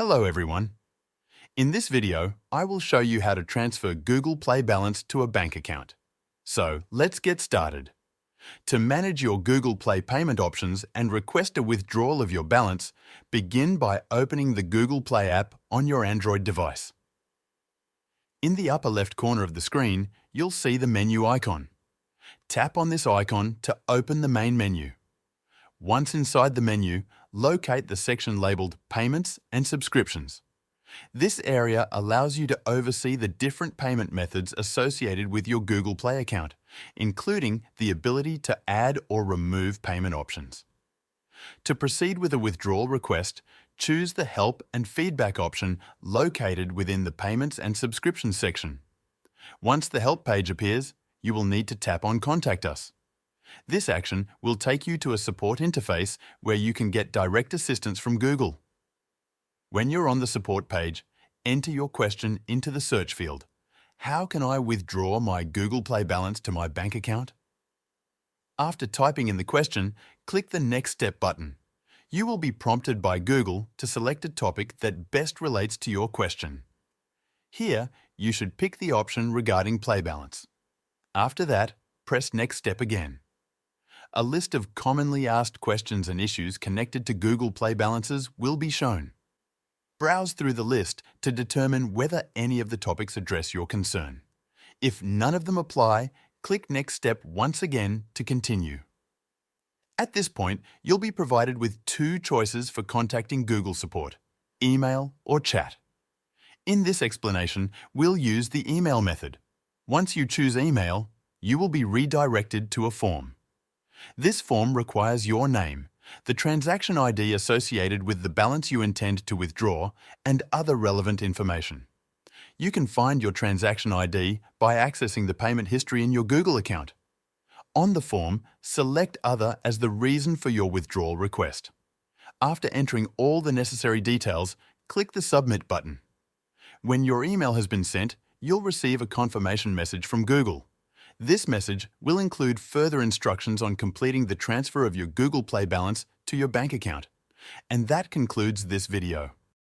Hello everyone. In this video, I will show you how to transfer Google Play balance to a bank account. So let's get started. To manage your Google Play payment options and request a withdrawal of your balance, begin by opening the Google Play app on your Android device. In the upper left corner of the screen, you'll see the menu icon. Tap on this icon to open the main menu. Once inside the menu, locate the section labelled Payments and Subscriptions. This area allows you to oversee the different payment methods associated with your Google Play account, including the ability to add or remove payment options. To proceed with a withdrawal request, choose the Help and Feedback option located within the Payments and Subscriptions section. Once the Help page appears, you will need to tap on Contact Us. This action will take you to a support interface where you can get direct assistance from Google. When you're on the support page, enter your question into the search field. How can I withdraw my Google Play balance to my bank account? After typing in the question, click the Next Step button. You will be prompted by Google to select a topic that best relates to your question. Here, you should pick the option regarding Play balance. After that, press Next Step again. A list of commonly asked questions and issues connected to Google Play balances will be shown. Browse through the list to determine whether any of the topics address your concern. If none of them apply, click Next Step once again to continue. At this point, you'll be provided with two choices for contacting Google support: email or chat. In this explanation, we'll use the email method. Once you choose email, you will be redirected to a form. This form requires your name, the transaction ID associated with the balance you intend to withdraw, and other relevant information. You can find your transaction ID by accessing the payment history in your Google account. On the form, select Other as the reason for your withdrawal request. After entering all the necessary details, click the Submit button. When your email has been sent, you'll receive a confirmation message from Google. This message will include further instructions on completing the transfer of your Google Play balance to your bank account. And that concludes this video.